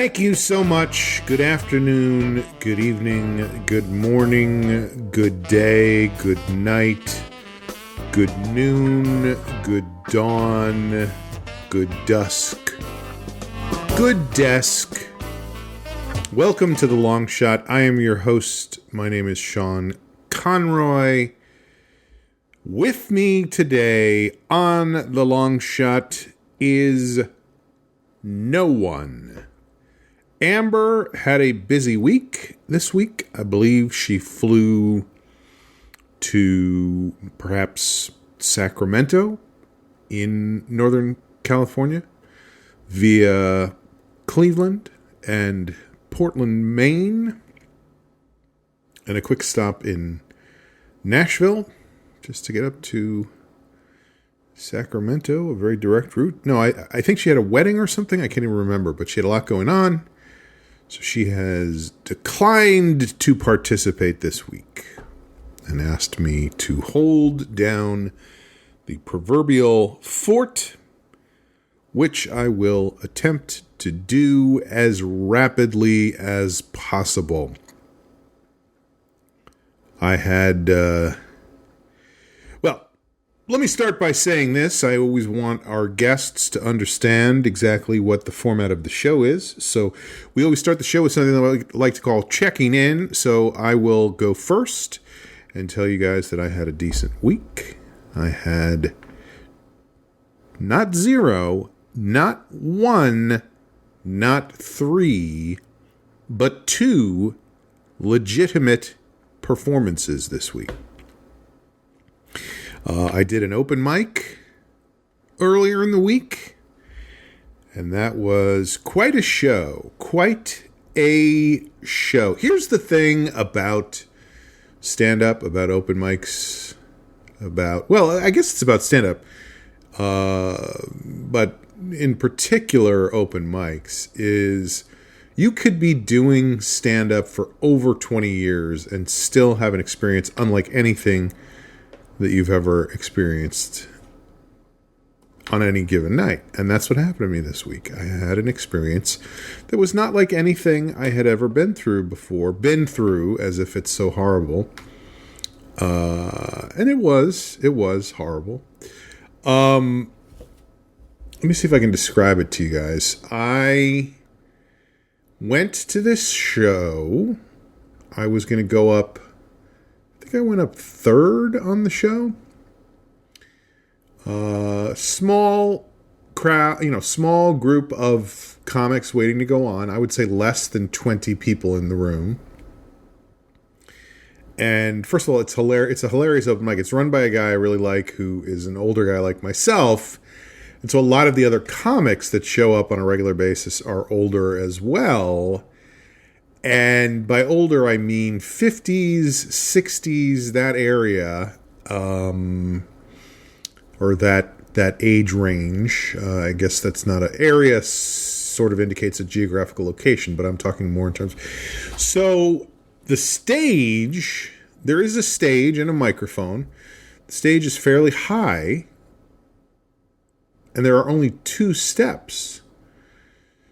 Thank you so much. Good afternoon, good evening, good morning, good day, good night, good noon, good dawn, good dusk, good desk. Welcome to The Long Shot. I am your host. My name is Sean Conroy. With me today on The Long Shot is no one. Amber had a busy week this week. I believe she flew to perhaps Sacramento in Northern California via Cleveland and Portland, Maine, and a quick stop in Nashville just to get up to Sacramento, a very direct route. No, I think she had a wedding or something. I can't even remember, but she had a lot going on. So she has declined to participate this week and asked me to hold down the proverbial fort, which I will attempt to do as rapidly as possible. I had, let me start by saying this. I always want our guests to understand exactly what the format of the show is. So we always start the show with something that I like to call checking in. So I will go first and tell you guys that I had a decent week. I had not 0, not 1, not 3, but 2 legitimate performances this week. I did an open mic earlier in the week, and that was quite a show. Quite a show. Here's the thing about stand-up, about open mics, I guess it's about stand-up, but in particular open mics, is you could be doing stand-up for over 20 years and still have an experience unlike anything that you've ever experienced on any given night. And that's what happened to me this week. I had an experience that was not like anything I had ever been through before, as if it's so horrible. And it was horrible. Let me see if I can describe it to you guys. I went to this show. I was going to go up, I went up third on the show. Small crowd, small group of comics waiting to go on. I would say less than 20 people in the room. And first of all, it's hilarious. It's a hilarious open mic. It's run by a guy I really like who is an older guy like myself. And so a lot of the other comics that show up on a regular basis are older as well. And by older, I mean 50s, 60s, that area, or that age range. I guess that's not an area, sort of indicates a geographical location, but I'm talking more in terms. So the stage, there is a stage and a microphone. The stage is fairly high, and there are only 2 steps.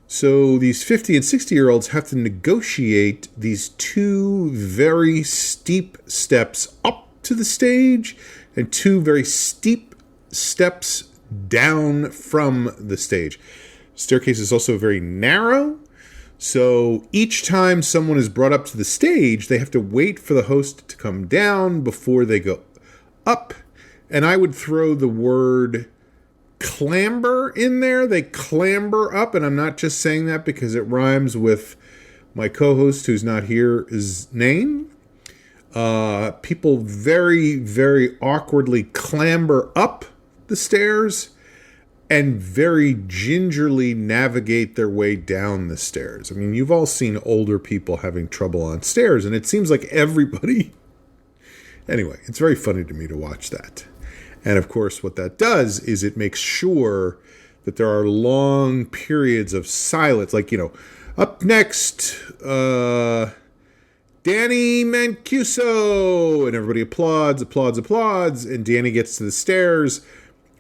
So these 50 and 60-year-olds have to negotiate these 2 very steep steps up to the stage and 2 very steep steps down from the stage. Staircase is also very narrow. So each time someone is brought up to the stage, they have to wait for the host to come down before they go up. And I would throw the word clamber in there. They clamber up, and I'm not just saying that because it rhymes with my co-host who's not here, his name. People very, very awkwardly clamber up the stairs and very gingerly navigate their way down the stairs. I mean, you've all seen older people having trouble on stairs, and it seems like everybody... Anyway, it's very funny to me to watch that. And of course, what that does is it makes sure that there are long periods of silence. Like, up next, Danny Mancuso. And everybody applauds. And Danny gets to the stairs.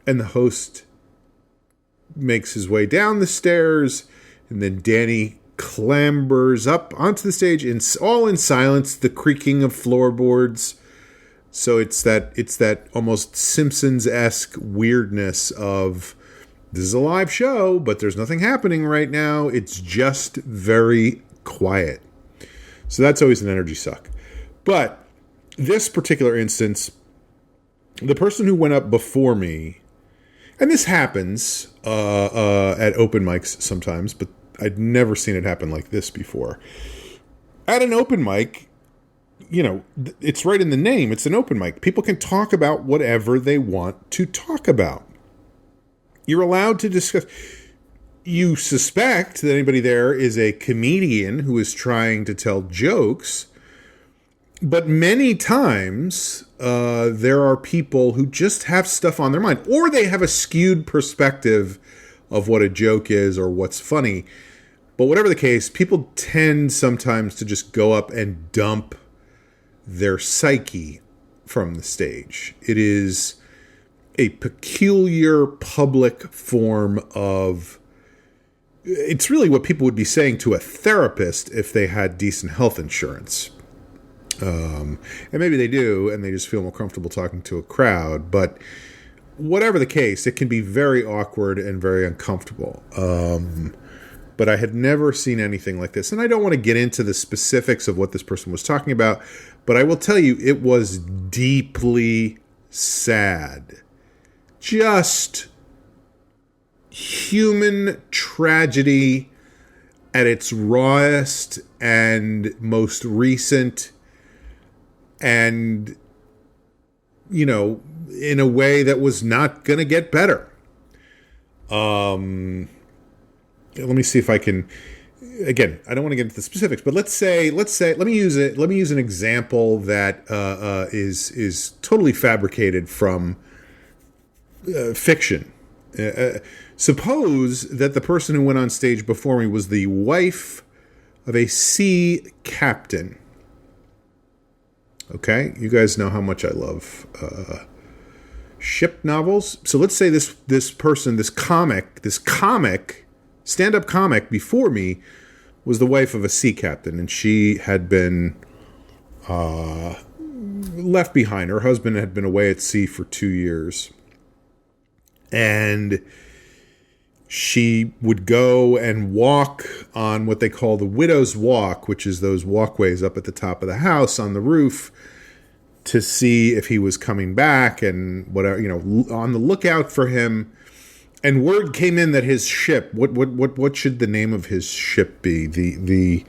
And the host makes his way down the stairs. And then Danny clambers up onto the stage, all in silence, the creaking of floorboards. So it's that almost Simpsons-esque weirdness of, this is a live show, but there's nothing happening right now. It's just very quiet. So that's always an energy suck. But this particular instance, the person who went up before me, and this happens at open mics sometimes, but I'd never seen it happen like this before. At an open mic, it's right in the name. It's an open mic. People can talk about whatever they want to talk about. You're allowed to discuss. You suspect that anybody there is a comedian who is trying to tell jokes, but many times there are people who just have stuff on their mind, or they have a skewed perspective of what a joke is or what's funny. But whatever the case, people tend sometimes to just go up and dump their psyche from the stage. It is a peculiar public form of, it's really what people would be saying to a therapist if they had decent health insurance. And maybe they do, and they just feel more comfortable talking to a crowd. But whatever the case, it can be very awkward and very uncomfortable. But I had never seen anything like this. And I don't want to get into the specifics of what this person was talking about, but I will tell you it was deeply sad. Just human tragedy at its rawest and most recent, and, in a way that was not going to get better. Let me see if I can, again, I don't want to get into the specifics, but let's say, let me use an example that is totally fabricated from fiction. Suppose that the person who went on stage before me was the wife of a sea captain. Okay, you guys know how much I love ship novels. So let's say this person, this comic, stand-up comic before me was the wife of a sea captain, and she had been left behind. Her husband had been away at sea for 2 years. And she would go and walk on what they call the widow's walk, which is those walkways up at the top of the house on the roof, to see if he was coming back and whatever, on the lookout for him. And word came in that his ship, what should the name of his ship be? The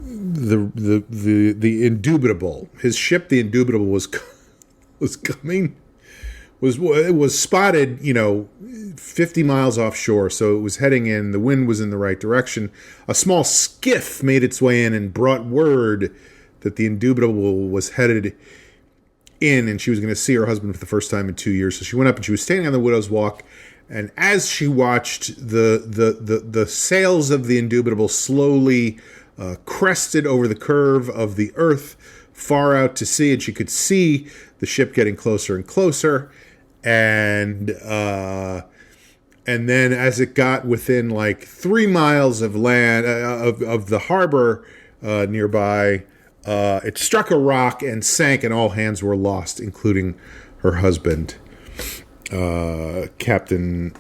Indubitable. His ship, the Indubitable, was coming. It was spotted, 50 miles offshore, so it was heading in. The wind was in the right direction. A small skiff made its way in and brought word that the Indubitable was headed in, and she was going to see her husband for the first time in 2 years. So she went up and she was standing on the widow's walk, and as she watched the sails of the Indubitable slowly crested over the curve of the earth far out to sea, and she could see the ship getting closer and closer. And then as it got within like 3 miles of land, of the harbor nearby, it struck a rock and sank, and all hands were lost, including her husband. Captain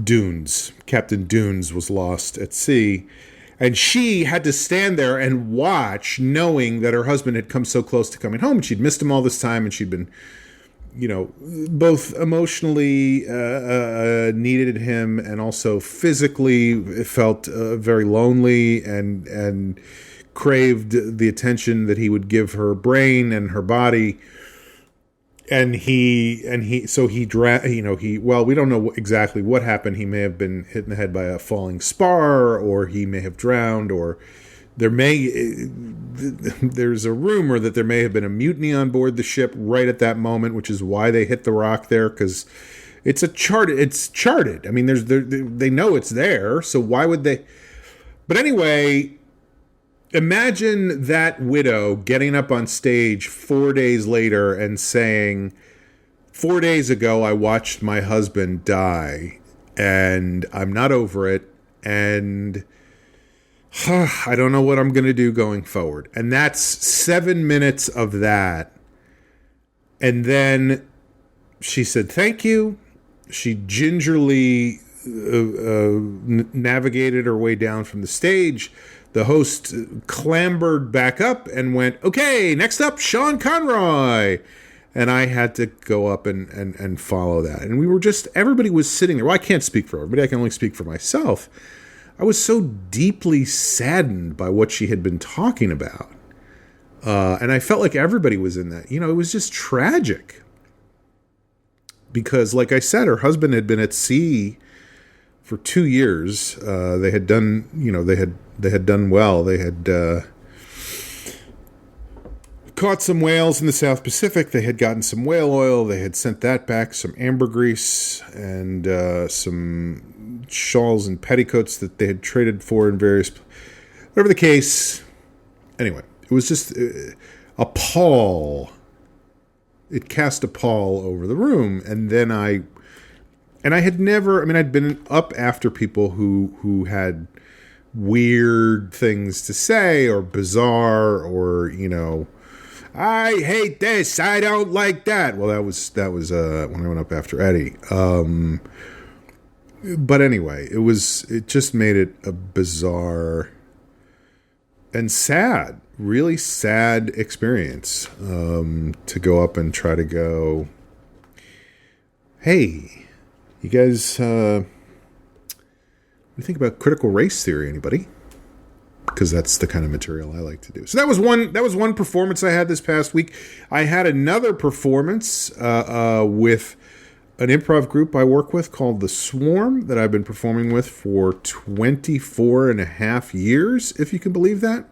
Dunes. Captain Dunes was lost at sea. And she had to stand there and watch, knowing that her husband had come so close to coming home. She'd missed him all this time, and she'd been, both emotionally needed him and also physically felt very lonely and craved the attention that he would give her brain and her body. And we don't know exactly what happened. He may have been hit in the head by a falling spar, or he may have drowned, or there's a rumor that there may have been a mutiny on board the ship right at that moment, which is why they hit the rock there, because it's charted. I mean, they know it's there, so why would they? But anyway, imagine that widow getting up on stage 4 days later and saying, 4 days ago I watched my husband die, and I'm not over it, And I don't know what I'm going to do going forward. And that's 7 minutes of that. And then she said, thank you. She gingerly navigated her way down from the stage. The host clambered back up and went, okay, next up, Sean Conroy. And I had to go up and follow that. And we were just, everybody was sitting there. Well, I can't speak for everybody. I can only speak for myself. I was so deeply saddened by what she had been talking about. And I felt like everybody was in that. It was just tragic. Because, like I said, her husband had been at sea for 2 years. They had done, they had done well. They had caught some whales in the South Pacific. They had gotten some whale oil. They had sent that back, some ambergris, and some shawls and petticoats that they had traded for in various... Whatever the case. Anyway, it was just a pall. It cast a pall over the room. And then I had never... I'd been up after people who had weird things to say or bizarre or, I hate this. I don't like that. Well, that was when I went up after Eddie. But anyway, it just made it a bizarre and sad, really sad experience to go up and try to go, hey, you guys, what do you think about critical race theory, anybody? Because that's the kind of material I like to do. So that was one performance I had this past week. I had another performance with an improv group I work with called The Swarm that I've been performing with for 24 and a half years, if you can believe that.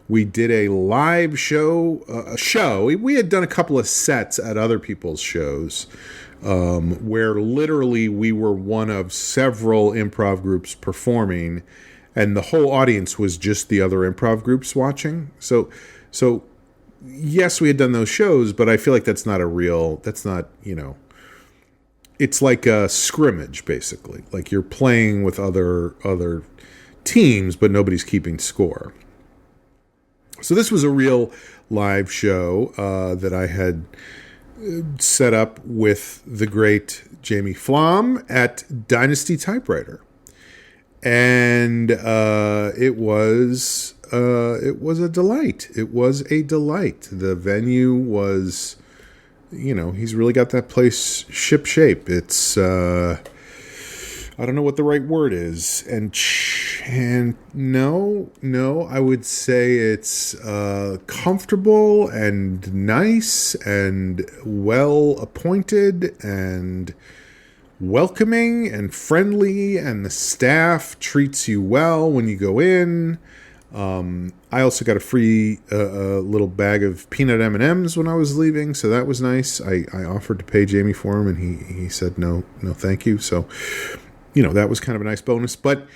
We did a live show. We had done a couple of sets at other people's shows where literally we were one of several improv groups performing, and the whole audience was just the other improv groups watching. So yes, we had done those shows, but I feel like that's not, it's like a scrimmage, basically. Like you're playing with other teams, but nobody's keeping score. So this was a real live show that I had set up with the great Jamie Flom at Dynasty Typewriter. And it was a delight. It was a delight. The venue was... he's really got that place ship-shape. It's, I don't know what the right word is. And no, I would say it's comfortable and nice and well-appointed and welcoming and friendly, and the staff treats you well when you go in. I also got a free little bag of peanut M&Ms when I was leaving, so that was nice. I offered to pay Jamie for him, and he said no, thank you. So, that was kind of a nice bonus. But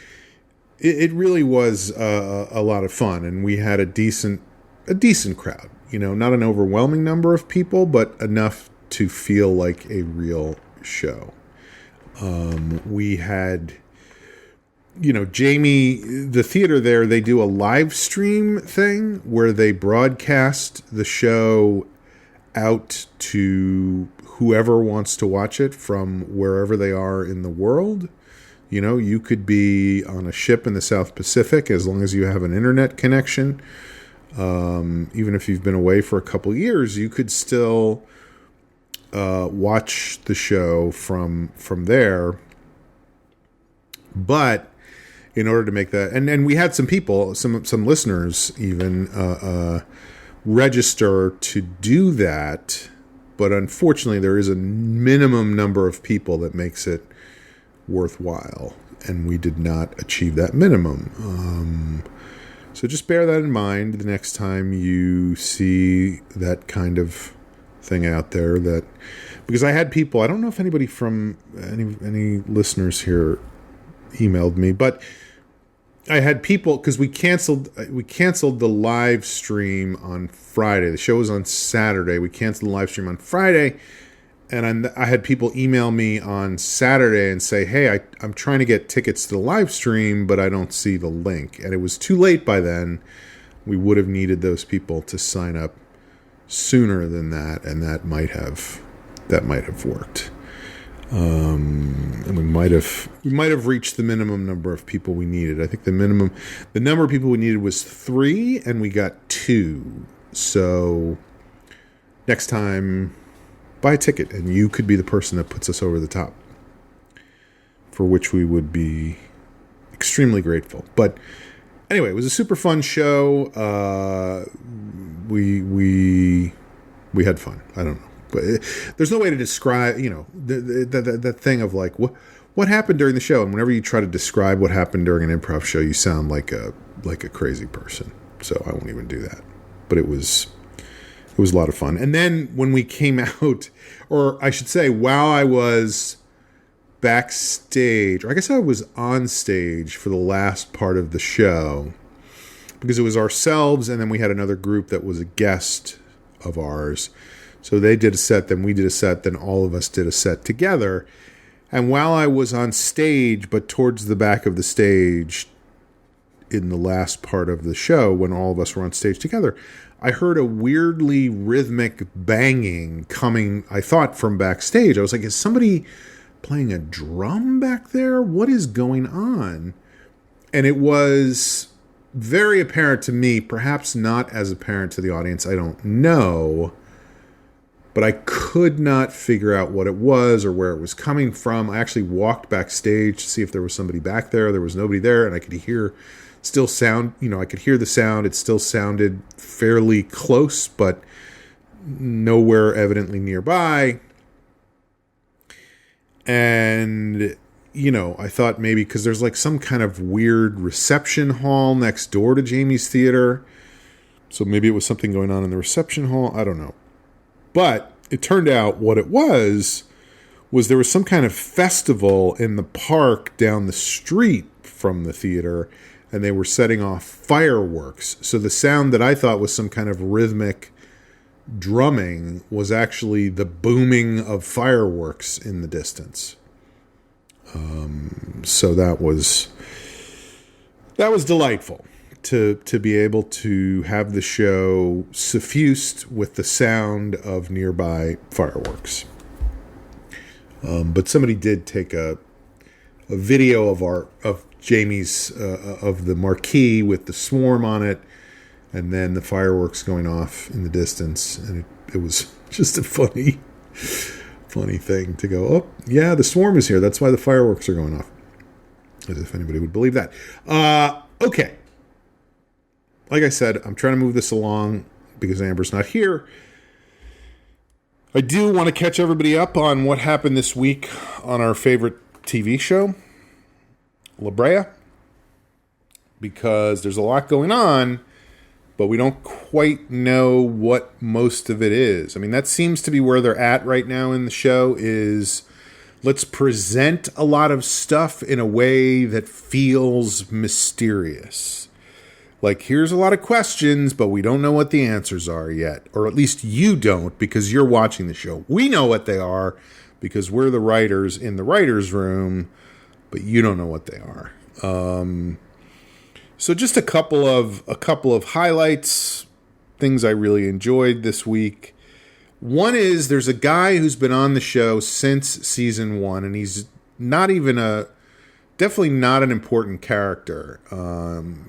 it really was a lot of fun, and we had a decent crowd. Not an overwhelming number of people, but enough to feel like a real show. We had... Jamie, the theater there, they do a live stream thing where they broadcast the show out to whoever wants to watch it from wherever they are in the world. You could be on a ship in the South Pacific as long as you have an internet connection. Even if you've been away for a couple years, you could still watch the show from there. But in order to make that, and we had some people, some listeners even register to do that, but unfortunately there is a minimum number of people that makes it worthwhile, and we did not achieve that minimum. So just bear that in mind the next time you see that kind of thing out there. That because I had people, I don't know if anybody from any listeners here emailed me, but I had people, because we canceled the live stream on Friday. The show was on Saturday. We canceled the live stream on Friday, And I had people email me on Saturday and say, hey, I'm trying to get tickets to the live stream, but I don't see the link. And it was too late by then. We would have needed those people to sign up sooner than that, and that might have worked. And we might have reached the minimum number of people we needed. I think the number of people we needed was 3, and we got 2. So next time, buy a ticket, and you could be the person that puts us over the top, for which we would be extremely grateful. But anyway, it was a super fun show. We had fun. I don't know, but there's no way to describe, the thing of like what happened during the show. And whenever you try to describe what happened during an improv show, you sound like a crazy person. So I won't even do that. But it was a lot of fun. And then when we came out, or I should say, while I was backstage, or I guess I was on stage for the last part of the show, because it was ourselves, and then we had another group that was a guest of ours. So they did a set, then we did a set, then all of us did a set together. And while I was on stage, but towards the back of the stage in the last part of the show, when all of us were on stage together, I heard a weirdly rhythmic banging coming, I thought, from backstage. I was like, is somebody playing a drum back there? What is going on? And it was very apparent to me, perhaps not as apparent to the audience, I don't know, but I could not figure out what it was or where it was coming from. I actually walked backstage to see if there was somebody back there. There was nobody there, and I could hear still sound, I could hear the sound. It still sounded fairly close, but nowhere evidently nearby. And, I thought maybe because there's like some kind of weird reception hall next door to Jamie's theater. So maybe it was something going on in the reception hall. I don't know. But it turned out what it was there was some kind of festival in the park down the street from the theater, and they were setting off fireworks. So the sound that I thought was some kind of rhythmic drumming was actually the booming of fireworks in the distance. So that was delightful to be able to have the show suffused with the sound of nearby fireworks. But somebody did take a video of Jamie's of the marquee with the swarm on it, and then the fireworks going off in the distance, and it was just a funny thing to go, oh yeah, the swarm is here, that's why the fireworks are going off, as if anybody would believe that. Okay, like I said, I'm trying to move this along because Amber's not here. I do want to catch everybody up on what happened this week on our favorite TV show, La Brea, because there's a lot going on, but we don't quite know what most of it is. I mean, that seems to be where they're at right now in the show, is let's present a lot of stuff in a way that feels mysterious. Like, here's a lot of questions, but we don't know what the answers are yet. Or at least you don't, because you're watching the show. We know what they are because we're the writers in the writer's room, but you don't know what they are. So just a couple of highlights, things I really enjoyed this week. One is there's a guy who's been on the show since season 1, and he's definitely not an important character.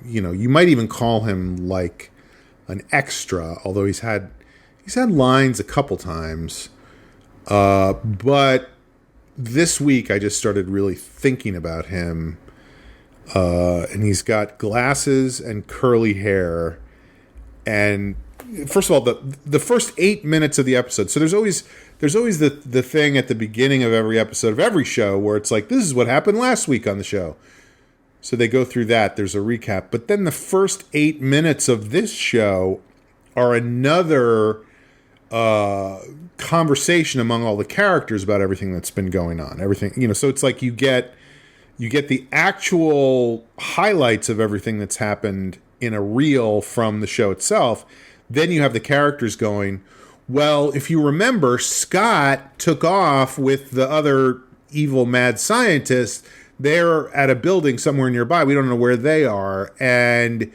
You might even call him like an extra, although he's had lines a couple times. But this week I just started really thinking about him. And he's got glasses and curly hair. And first of all, the first 8 minutes of the episode. So there's always the thing at the beginning of every episode of every show where it's like, this is what happened last week on the show. So they go through that. There's a recap. But then the first 8 minutes of this show are another conversation among all the characters about everything that's been going on. Everything, so it's like you get the actual highlights of everything that's happened in a reel from the show itself. Then you have the characters going, Well, if you remember, Scott took off with the other evil mad scientists. They're at a building somewhere nearby. We don't know where they are. And,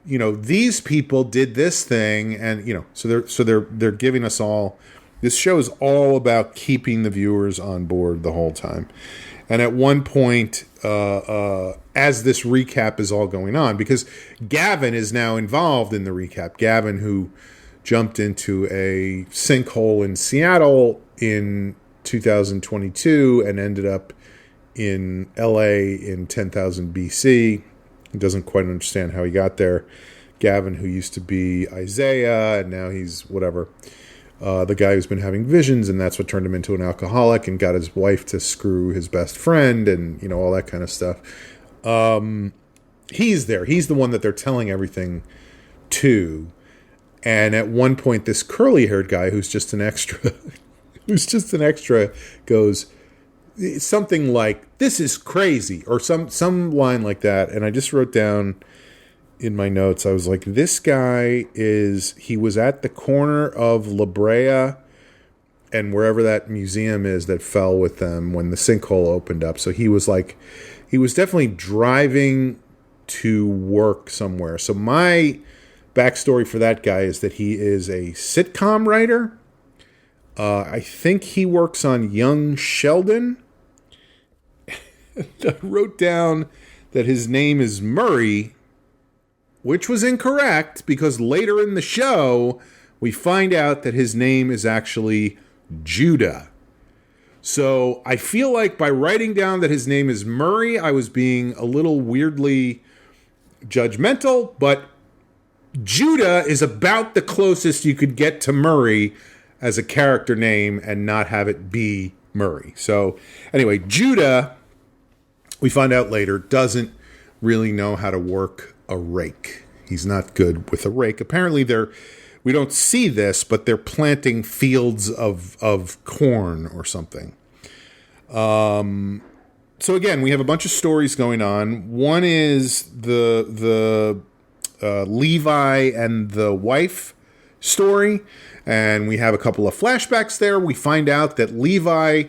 these people did this thing. And, so they're giving us all. This show is all about keeping the viewers on board the whole time. And at one point, as this recap is all going on, because Gavin is now involved in the recap. Gavin, who jumped into a sinkhole in Seattle in 2022 and ended up in LA in 10,000 BC. He doesn't quite understand how he got there. Gavin, who used to be Isaiah, and now he's whatever. The guy who's been having visions, and that's what turned him into an alcoholic and got his wife to screw his best friend and, all that kind of stuff. He's there. He's the one that they're telling everything to. And at one point, this curly-haired guy who's just an extra, goes something like, "This is crazy," or some line like that. And I just wrote down in my notes, I was like, this guy he was at the corner of La Brea and wherever that museum is that fell with them when the sinkhole opened up. So he was definitely driving to work somewhere. So my backstory for that guy is that he is a sitcom writer. I think he works on Young Sheldon. I wrote down that his name is Murray, which was incorrect because later in the show, we find out that his name is actually Judah. So I feel like by writing down that his name is Murray, I was being a little weirdly judgmental, but Judah is about the closest you could get to Murray as a character name and not have it be Murray. So anyway, Judah, we find out later, doesn't really know how to work a rake. He's not good with a rake. Apparently we don't see this, but they're planting fields of corn or something. So again, we have a bunch of stories going on. One is the Levi and the wife story, and we have a couple of flashbacks there. We find out that Levi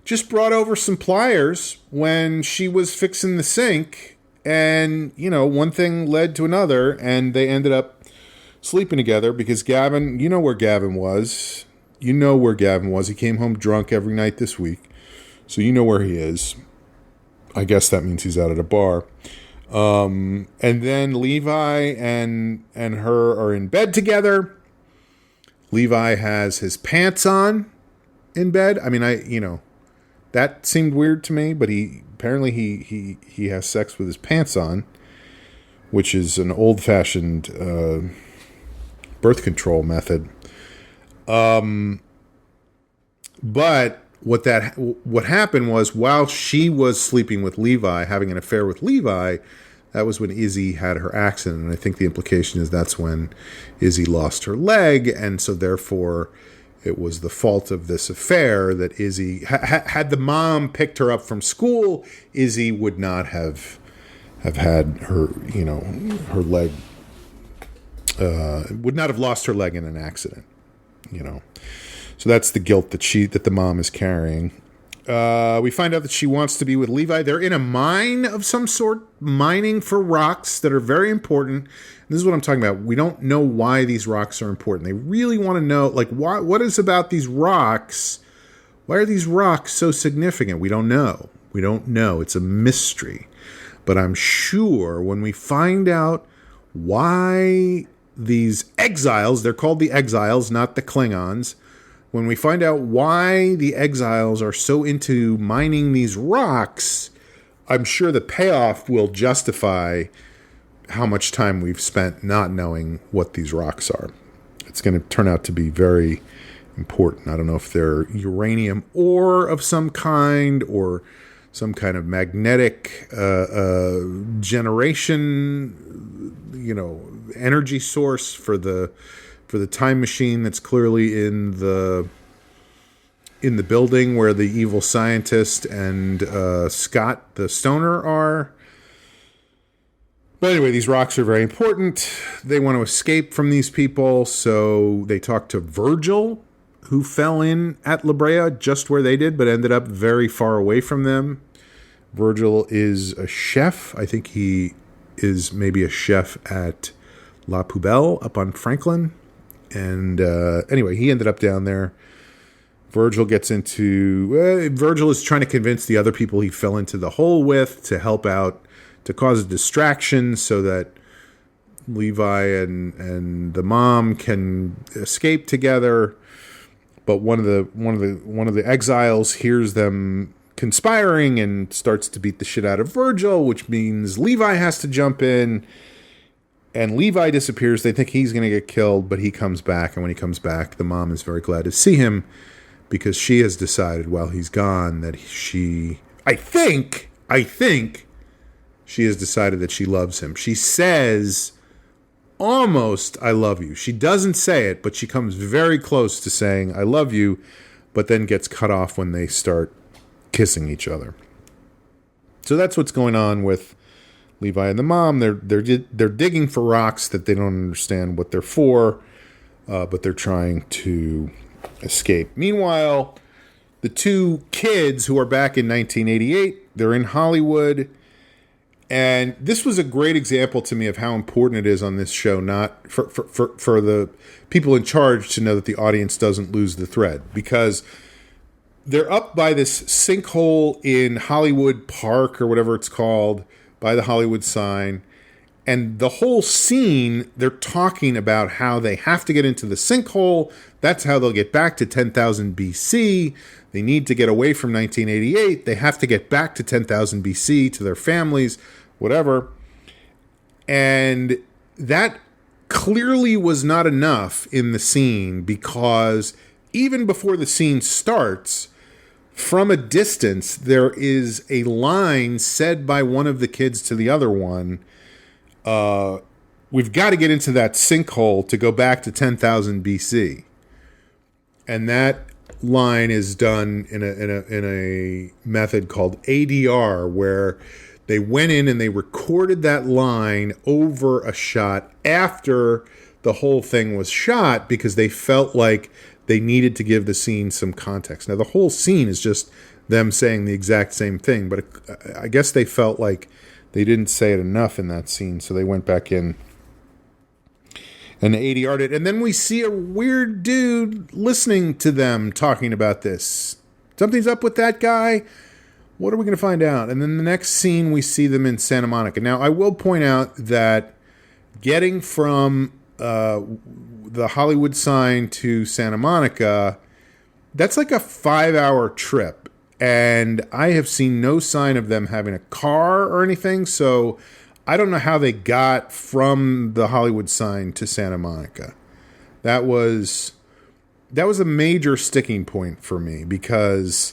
just brought over some pliers when she was fixing the sink, and one thing led to another, and they ended up sleeping together because Gavin, where Gavin was. He came home drunk every night this week, so you know where he is. I guess that means he's out at a bar. And then Levi and her are in bed together. Levi has his pants on in bed. I mean, that seemed weird to me, but he has sex with his pants on, which is an old-fashioned birth control method. But what happened was, while she was sleeping with Levi, having an affair with Levi, that was when Izzy had her accident. And I think the implication is that's when Izzy lost her leg. And so therefore it was the fault of this affair that Izzy had the mom picked her up from school, Izzy would not have had her, her leg, would not have lost her leg in an accident, So that's the guilt that the mom is carrying. We find out that she wants to be with Levi. They're in a mine of some sort, mining for rocks that are very important. And this is what I'm talking about. We don't know why these rocks are important. They really want to know, what is about these rocks? Why are these rocks so significant? We don't know. It's a mystery. But I'm sure when we find out why these exiles, they're called the exiles, not the Klingons, when we find out why the exiles are so into mining these rocks, I'm sure the payoff will justify how much time we've spent not knowing what these rocks are. It's going to turn out to be very important. I don't know if they're uranium ore of some kind or some kind of magnetic generation, energy source for the time machine that's clearly in the building where the evil scientist and Scott the stoner are. But anyway, these rocks are very important. They want to escape from these people, so they talk to Virgil, who fell in at La Brea just where they did, but ended up very far away from them. Virgil is a chef. I think he is maybe a chef at La Poubelle up on Franklin. And anyway, he ended up down there. Virgil is trying to convince the other people he fell into the hole with to help out, to cause a distraction so that Levi and the mom can escape together. But one of the exiles hears them conspiring and starts to beat the shit out of Virgil, which means Levi has to jump in. And Levi disappears. They think he's going to get killed, but he comes back. And when he comes back, the mom is very glad to see him because she has decided while he's gone that I think she has decided that she loves him. She says almost, "I love you." She doesn't say it, but she comes very close to saying, "I love you," but then gets cut off when they start kissing each other. So that's what's going on with Levi and the mom. They're digging for rocks that they don't understand what they're for, but they're trying to escape. Meanwhile, the two kids who are back in 1988, they're in Hollywood, and this was a great example to me of how important it is on this show, not for the people in charge to know that the audience doesn't lose the thread, because they're up by this sinkhole in Hollywood Park or whatever it's called, by the Hollywood sign. And the whole scene, they're talking about how they have to get into the sinkhole. That's how they'll get back to 10,000 BC. They need to get away from 1988. They have to get back to 10,000 BC to their families, whatever. And that clearly was not enough in the scene, because even before the scene starts, from a distance, there is a line said by one of the kids to the other one. We've got to get into that sinkhole to go back to 10,000 BC. And that line is done in a method called ADR, where they went in and they recorded that line over a shot after the whole thing was shot, because they felt like they needed to give the scene some context. Now, the whole scene is just them saying the exact same thing, but I guess they felt like they didn't say it enough in that scene, so they went back in and ADR'd it. And then we see a weird dude listening to them talking about this. Something's up with that guy. What are we going to find out? And then the next scene, we see them in Santa Monica. Now, I will point out that getting from the Hollywood sign to Santa Monica, that's like a 5-hour trip. And I have seen no sign of them having a car or anything. So I don't know how they got from the Hollywood sign to Santa Monica. That was a major sticking point for me, because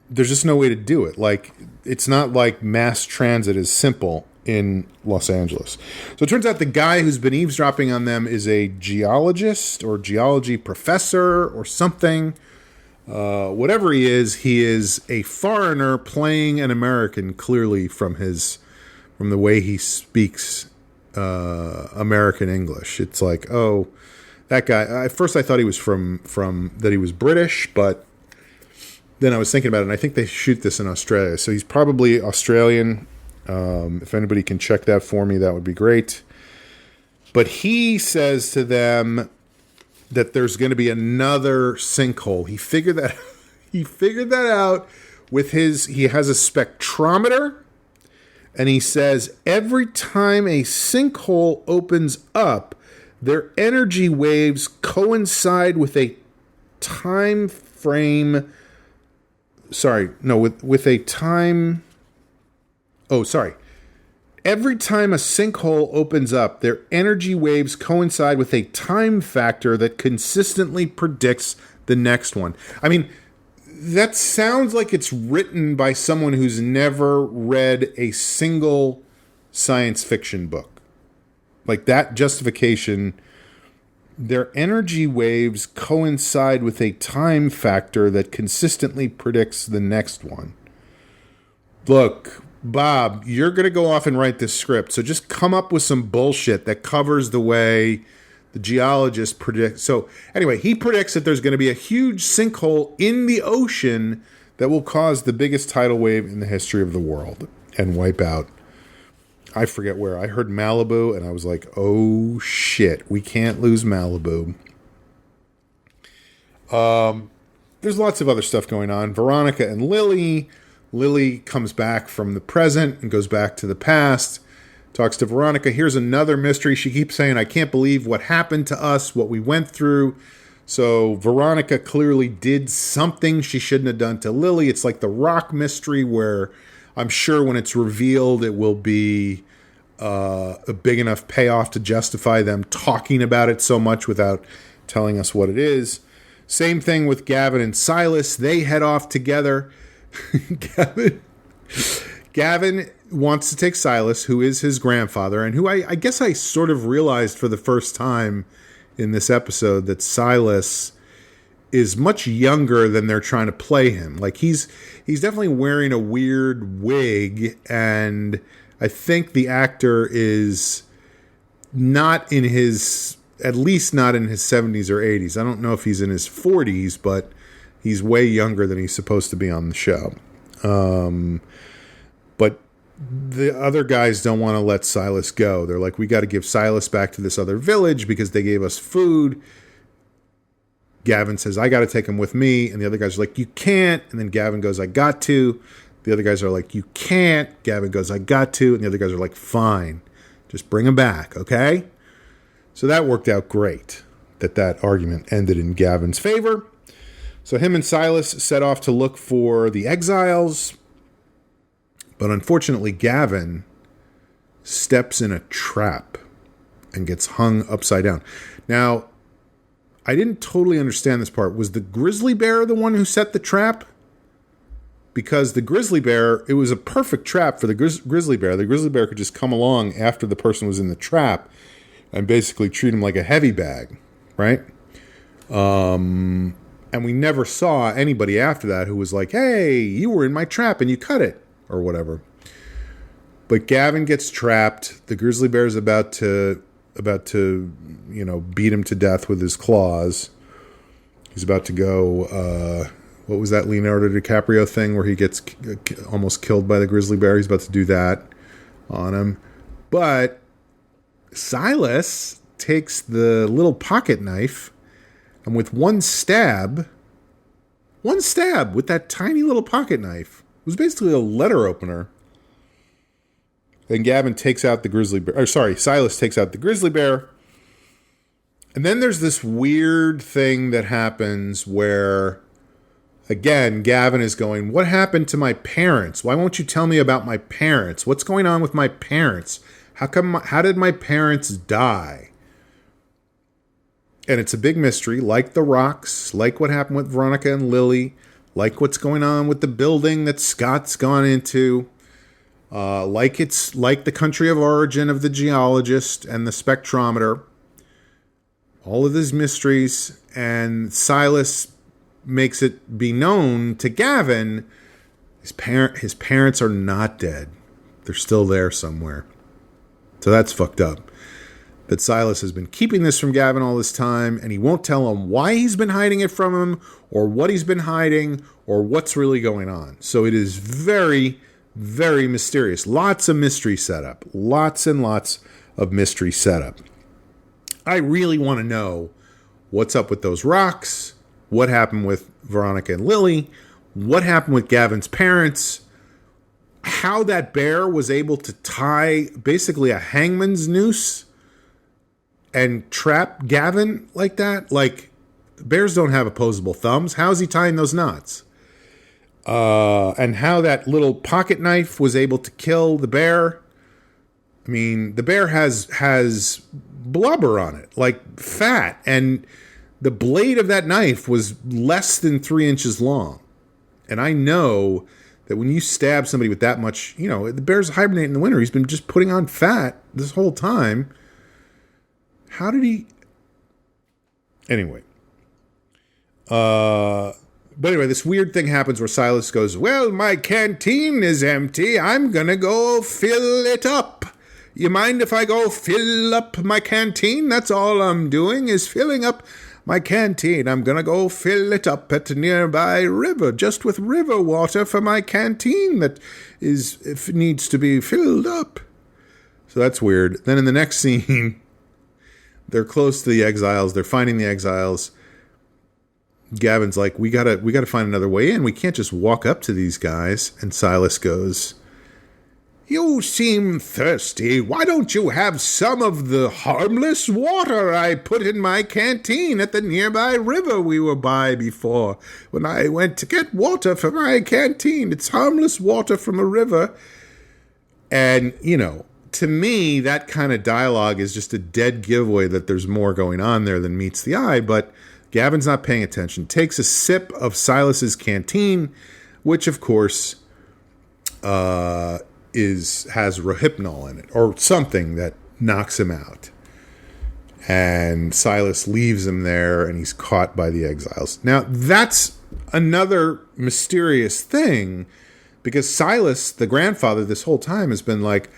there's just no way to do it. Like, it's not like mass transit is simple in Los Angeles. So it turns out the guy who's been eavesdropping on them is a geologist or geology professor or something. Whatever he is a foreigner playing an American, clearly from the way he speaks American English. It's like, oh, that guy. At first I thought he was from that he was British, but then I was thinking about it, and I think they shoot this in Australia. So he's probably Australian. If anybody can check that for me, that would be great. But he says to them that there's going to be another sinkhole. He figured that out with he has a spectrometer, and he says every time a sinkhole opens up, their energy waves coincide with a time frame. Every time a sinkhole opens up, their energy waves coincide with a time factor that consistently predicts the next one. I mean, that sounds like it's written by someone who's never read a single science fiction book. Like, that justification, their energy waves coincide with a time factor that consistently predicts the next one. Look, Bob, you're going to go off and write this script. So just come up with some bullshit that covers the way the geologist predicts. So anyway, he predicts that there's going to be a huge sinkhole in the ocean that will cause the biggest tidal wave in the history of the world and wipe out. I forget where. I heard Malibu and I was like, oh shit, we can't lose Malibu. There's lots of other stuff going on. Veronica and Lily. Lily comes back from the present and goes back to the past. Talks to Veronica. Here's another mystery. She keeps saying, I can't believe what happened to us, what we went through. So Veronica clearly did something she shouldn't have done to Lily. It's like the rock mystery where I'm sure when it's revealed, it will be a big enough payoff to justify them talking about it so much without telling us what it is. Same thing with Gavin and Silas. They head off together. Gavin wants to take Silas, who is his grandfather, and who I guess I sort of realized for the first time in this episode that Silas is much younger than they're trying to play him. Like he's definitely wearing a weird wig, and I think the actor is not in his, at least not in his 70s or 80s. I don't know if he's in his 40s, but he's way younger than he's supposed to be on the show. But the other guys don't want to let Silas go. They're like, we got to give Silas back to this other village because they gave us food. Gavin says, I got to take him with me. And the other guys are like, you can't. And then Gavin goes, I got to. The other guys are like, you can't. Gavin goes, I got to. And the other guys are like, fine. Just bring him back, okay? So that worked out great, that argument ended in Gavin's favor. So him and Silas set off to look for the exiles. But unfortunately, Gavin steps in a trap and gets hung upside down. Now, I didn't totally understand this part. Was the grizzly bear the one who set the trap? Because the grizzly bear, it was a perfect trap for the grizzly bear. The grizzly bear could just come along after the person was in the trap and basically treat him like a heavy bag, right? And we never saw anybody after that who was like, hey, you were in my trap and you cut it, or whatever. But Gavin gets trapped. The grizzly bear is about to, beat him to death with his claws. He's about to go, what was that Leonardo DiCaprio thing where he gets almost killed by the grizzly bear? He's about to do that on him. But Silas takes the little pocket knife and with one stab with that tiny little pocket knife, it was basically a letter opener. Then Gavin takes out the grizzly bear. Silas takes out the grizzly bear. And then there's this weird thing that happens where, again, Gavin is going, what happened to my parents? Why won't you tell me about my parents? What's going on with my parents? How did my parents die? And it's a big mystery, like the rocks, like what happened with Veronica and Lily, like what's going on with the building that Scott's gone into, like it's like the country of origin of the geologist and the spectrometer. All of these mysteries, and Silas makes it be known to Gavin, his parents are not dead. They're still there somewhere. So that's fucked up. That Silas has been keeping this from Gavin all this time, and he won't tell him why he's been hiding it from him, or what he's been hiding, or what's really going on. So it is very, very mysterious. Lots of mystery setup. Lots and lots of mystery setup. I really want to know what's up with those rocks, what happened with Veronica and Lily, what happened with Gavin's parents, how that bear was able to tie basically a hangman's noose and trap Gavin like that. Like, bears don't have opposable thumbs. How is he tying those knots? And how that little pocket knife was able to kill the bear. I mean, the bear has blubber on it, like fat, and the blade of that knife was less than 3 inches long. And I know that when you stab somebody with that much, the bear's hibernating in the winter. He's been just putting on fat this whole time. How did he? Anyway, But anyway, this weird thing happens where Silas goes, well, my canteen is empty. I'm going to go fill it up. You mind if I go fill up my canteen? That's all I'm doing is filling up my canteen. I'm going to go fill it up at a nearby river, just with river water for my canteen that if it needs to be filled up. So that's weird. Then in the next scene, they're close to the exiles. They're finding the exiles. Gavin's like, we gotta find another way in. We can't just walk up to these guys. And Silas goes, you seem thirsty. Why don't you have some of the harmless water I put in my canteen at the nearby river we were by before when I went to get water for my canteen? It's harmless water from a river. And, to me, that kind of dialogue is just a dead giveaway that there's more going on there than meets the eye, but Gavin's not paying attention. Takes a sip of Silas's canteen, which of course has rohypnol in it or something that knocks him out. And Silas leaves him there, and he's caught by the exiles. Now that's another mysterious thing, because Silas, the grandfather, this whole time has been like,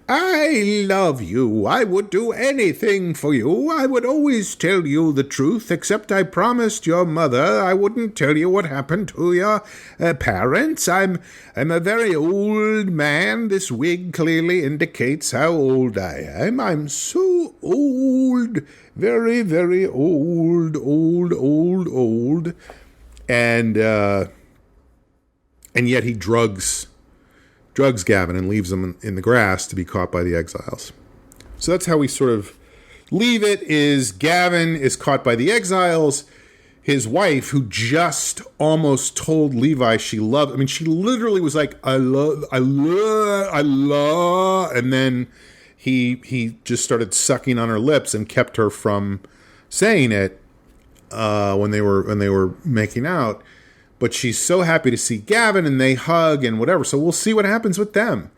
I love you. I would do anything for you. I would always tell you the truth, except I promised your mother I wouldn't tell you what happened to your parents. I'm a very old man. This wig clearly indicates how old I am. I'm so old. Very, very old. And yet he drugs Gavin and leaves him in the grass to be caught by the exiles. So that's how we sort of leave it, is Gavin is caught by the exiles. His wife, who just almost told Levi she loved, she literally was like, I love, and then he just started sucking on her lips and kept her from saying it when they were making out. But she's so happy to see Gavin, and they hug and whatever. So we'll see what happens with them.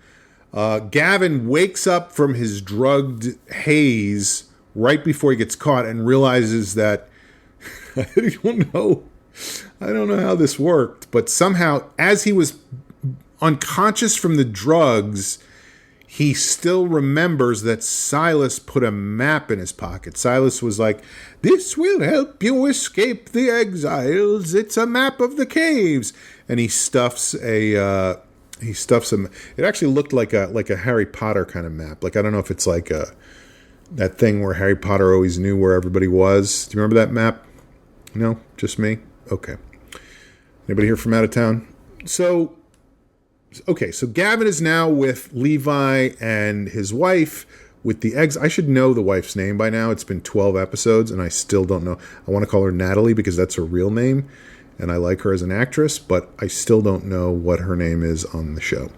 Gavin wakes up from his drugged haze right before he gets caught and realizes that I don't know how this worked, but somehow as he was unconscious from the drugs, he still remembers that Silas put a map in his pocket. Silas was like, this will help you escape the exiles. It's a map of the caves. And he stuffs him. It actually looked like a Harry Potter kind of map. Like, I don't know if it's like that thing where Harry Potter always knew where everybody was. Do you remember that map? No? Just me? Okay. Anybody here from out of town? So Gavin is now with Levi and his wife with the eggs. I should know the wife's name by now. It's been 12 episodes, and I still don't know. I want to call her Natalie because that's her real name, and I like her as an actress, but I still don't know what her name is on the show.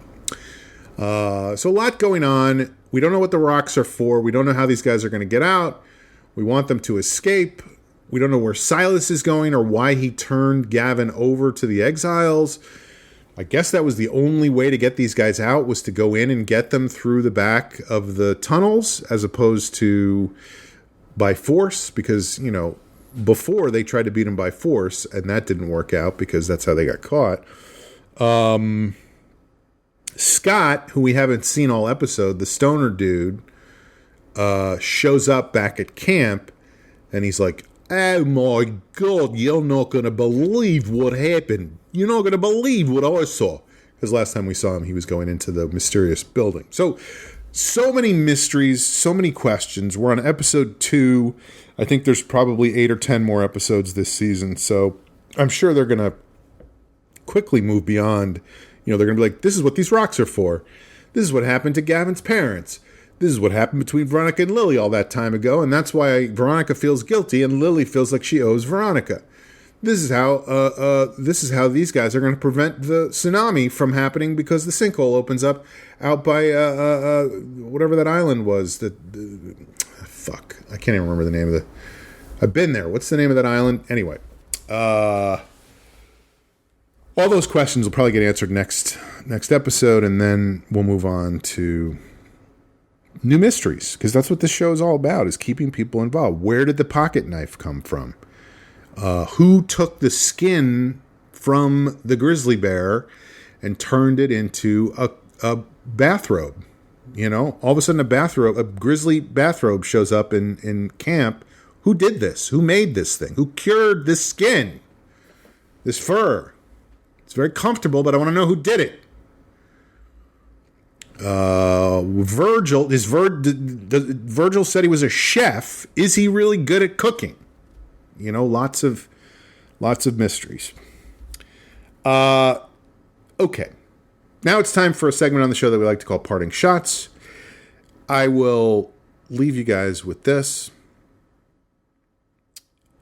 So a lot going on. We don't know what the rocks are for. We don't know how these guys are going to get out. We want them to escape. We don't know where Silas is going or why he turned Gavin over to the exiles. I guess that was the only way to get these guys out, was to go in and get them through the back of the tunnels as opposed to by force, because, before they tried to beat him by force and that didn't work out because that's how they got caught. Scott, who we haven't seen all episode, the stoner dude, shows up back at camp and he's like, oh my God, you're not going to believe what happened. You're not going to believe what I saw. Because last time we saw him, he was going into the mysterious building. So many mysteries, so many questions. We're on episode 2. I think there's probably 8 or 10 more episodes this season. So I'm sure they're going to quickly move beyond. They're going to be like, this is what these rocks are for. This is what happened to Gavin's parents. This is what happened between Veronica and Lily all that time ago, and that's why Veronica feels guilty and Lily feels like she owes Veronica. This is how these guys are going to prevent the tsunami from happening because the sinkhole opens up out by whatever that island was. Fuck, I can't even remember the name of the. I've been there. What's the name of that island? Anyway, all those questions will probably get answered next episode, and then we'll move on to new mysteries, because that's what this show is all about, is keeping people involved. Where did the pocket knife come from? Who took the skin from the grizzly bear and turned it into a bathrobe. You know, all of a sudden a grizzly bathrobe shows up in camp. Who did this? Who made this thing? Who cured this skin? This fur? It's very comfortable, but I want to know who did it. Virgil said he was a chef. Is he really good at cooking? You know, lots of mysteries. Okay. Now it's time for a segment on the show that we like to call Parting Shots. I will leave you guys with this.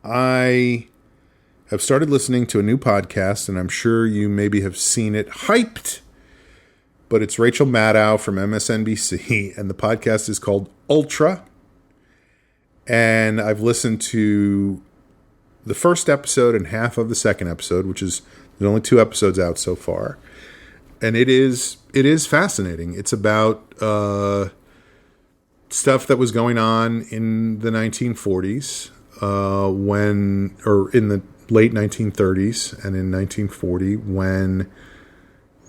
I have started listening to a new podcast, and I'm sure you maybe have seen it hyped, but it's Rachel Maddow from MSNBC, and the podcast is called Ultra. And I've listened to the first episode and half of the second episode, which is, there's only 2 episodes out so far. And it is fascinating. It's about stuff that was going on in the 1940s, in the late 1930s and in 1940, when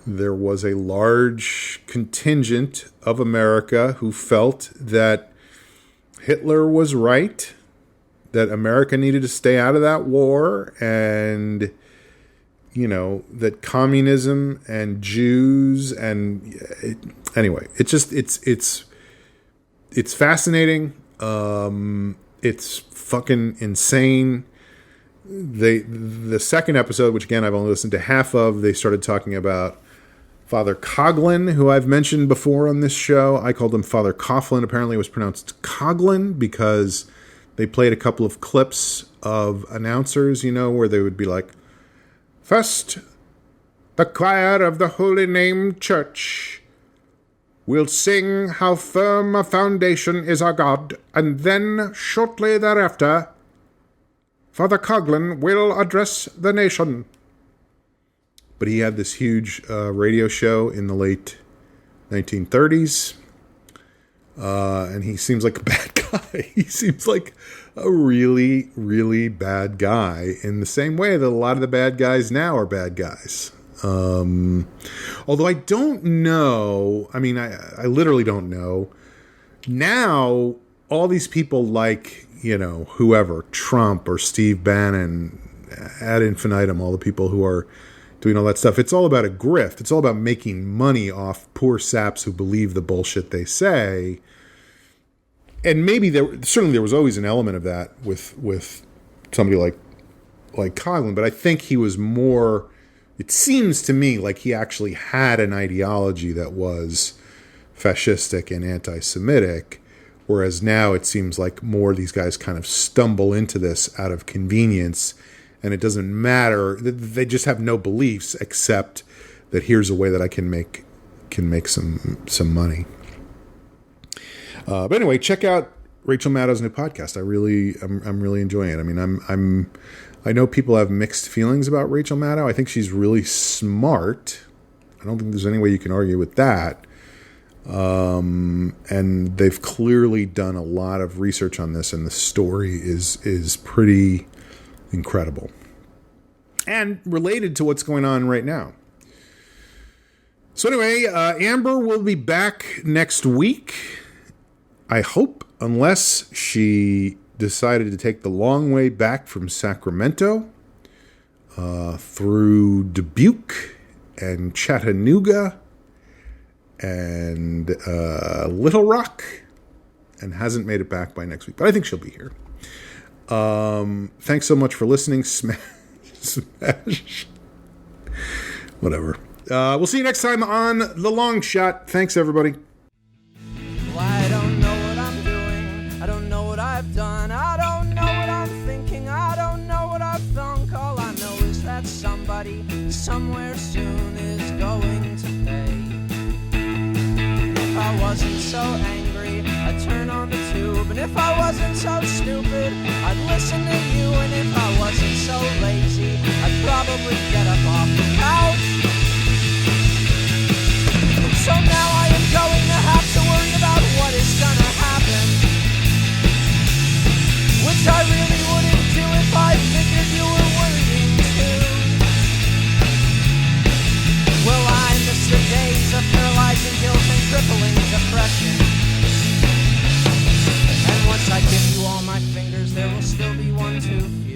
there was a large contingent of America who felt that Hitler was right, that America needed to stay out of that war, and, you know, that communism and Jews and anyway, it's fascinating. It's fucking insane. The second episode, which again I've only listened to half of, they started talking about Father Coughlin, who I've mentioned before on this show. I called him Father Coughlin. Apparently it was pronounced Coughlin because they played a couple of clips of announcers, you know, where they would be like, "First, the choir of the Holy Name Church will sing how firm a foundation is our God, and then, shortly thereafter, Father Coughlin will address the nation." But he had this huge radio show in the late 1930s, and he seems like a bad guy. He seems like a really, really bad guy in the same way that a lot of the bad guys now are bad guys. Although I don't know, I mean, I literally don't know. Now, all these people like, you know, whoever, Trump or Steve Bannon, ad infinitum, all the people who are doing all that stuff, it's all about a grift. It's all about making money off poor saps who believe the bullshit they say. And maybe certainly there was always an element of that with somebody like Coughlin, but I think he was more, it seems to me like he actually had an ideology that was fascistic and anti-Semitic, whereas now it seems like more these guys kind of stumble into this out of convenience, and it doesn't matter. They just have no beliefs except that here's a way that I can make some money. But anyway, check out Rachel Maddow's new podcast. I'm really enjoying it. I mean, I know people have mixed feelings about Rachel Maddow. I think she's really smart. I don't think there's any way you can argue with that. And they've clearly done a lot of research on this, and the story is pretty incredible and related to what's going on right now. So anyway, Amber will be back next week, I hope, unless she decided to take the long way back from Sacramento through Dubuque and Chattanooga and Little Rock and hasn't made it back by next week. But I think she'll be here. Thanks so much for listening. Smash. Whatever. We'll see you next time on The Long Shot. Thanks, everybody. Well, I don't know what I'm doing. I don't know what I've done. I don't know what I'm thinking. I don't know what I've thunk. All I know is that somebody somewhere soon is going to pay. If I wasn't so angry, I'd turn on the tube. And if I wasn't so stupid, I'd listen to you. And if I wasn't so lazy, I'd probably get up off the couch. So now I am going to have to worry about what is gonna happen, which I really wouldn't do if I figured you were worrying too. still be one too few.